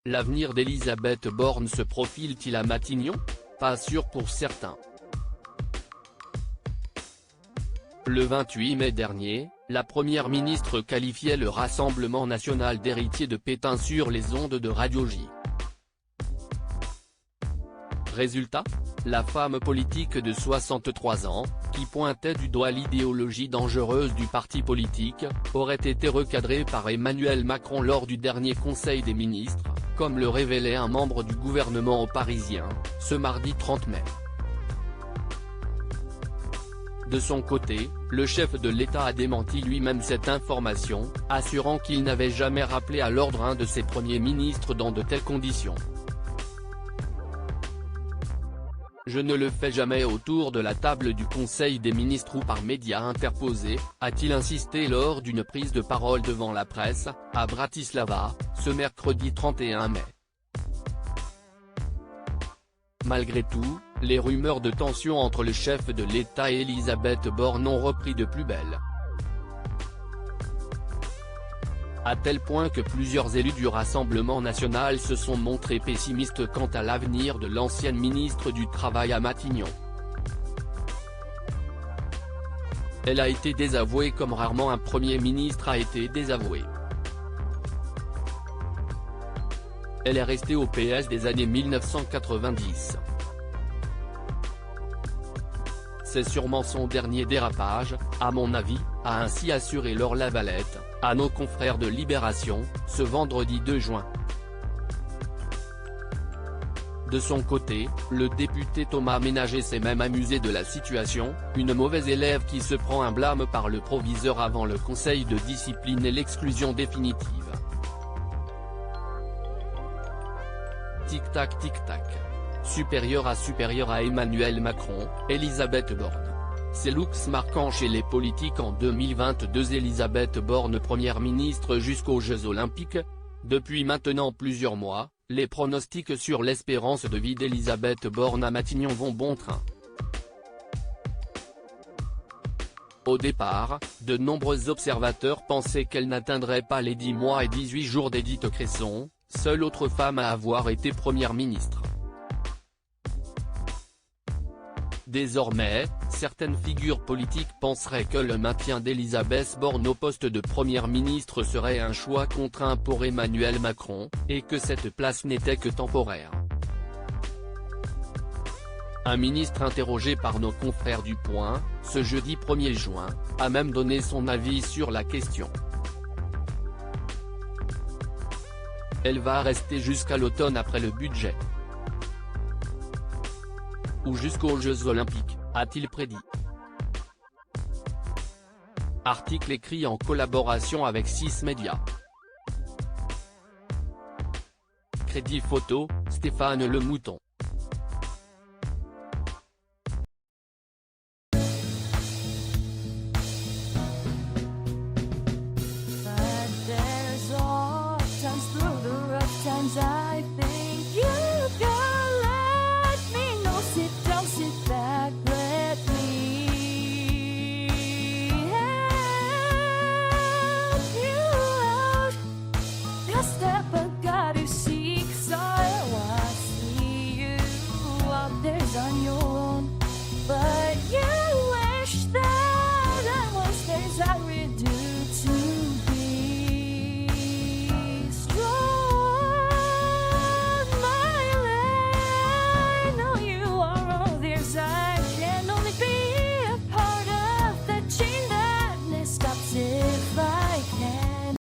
L'avenir d'Elisabeth Borne se profile-t-il à Matignon? Pas sûr pour certains. Le 28 mai dernier, la première ministre qualifiait le Rassemblement national d'héritier de Pétain sur les ondes de Radio J. Résultat, la femme politique de 63 ans, qui pointait du doigt l'idéologie dangereuse du parti politique, aurait été recadrée par Emmanuel Macron lors du dernier Conseil des ministres, comme le révélait un membre du gouvernement aux Parisiens, ce mardi 30 mai. De son côté, le chef de l'État a démenti lui-même cette information, assurant qu'il n'avait jamais rappelé à l'ordre un de ses premiers ministres dans de telles conditions. Je ne le fais jamais autour de la table du Conseil des ministres ou par médias interposés, a-t-il insisté lors d'une prise de parole devant la presse, à Bratislava, ce mercredi 31 mai. Malgré tout, les rumeurs de tension entre le chef de l'État et Elisabeth Borne ont repris de plus belle. À tel point que plusieurs élus du Rassemblement national se sont montrés pessimistes quant à l'avenir de l'ancienne ministre du Travail à Matignon. Elle a été désavouée comme rarement un Premier ministre a été désavoué. Elle est restée au PS des années 1990. C'est sûrement son dernier dérapage, à mon avis, a ainsi assuré Laure Lavalette, à nos confrères de Libération, ce vendredi 2 juin. De son côté, le député Thomas Ménager s'est même amusé de la situation, une mauvaise élève qui se prend un blâme par le proviseur avant le conseil de discipline et l'exclusion définitive. Tic-tac tic-tac. Supérieur à Emmanuel Macron, Elisabeth Borne. Ces looks marquants chez les politiques en 2022. Elisabeth Borne première ministre jusqu'aux Jeux Olympiques. Depuis maintenant plusieurs mois, les pronostics sur l'espérance de vie d'Elisabeth Borne à Matignon vont bon train. Au départ, de nombreux observateurs pensaient qu'elle n'atteindrait pas les 10 mois et 18 jours d'Édith Cresson, seule autre femme à avoir été première ministre. Désormais, certaines figures politiques penseraient que le maintien d'Elisabeth Borne au poste de première ministre serait un choix contraint pour Emmanuel Macron, et que cette place n'était que temporaire. Un ministre interrogé par nos confrères du Point, ce jeudi 1er juin, a même donné son avis sur la question. Elle va rester jusqu'à l'automne après le budget. Ou jusqu'aux Jeux Olympiques, a-t-il prédit. Article écrit en collaboration avec 6 médias. Crédit photo, Stéphane Le Mouton.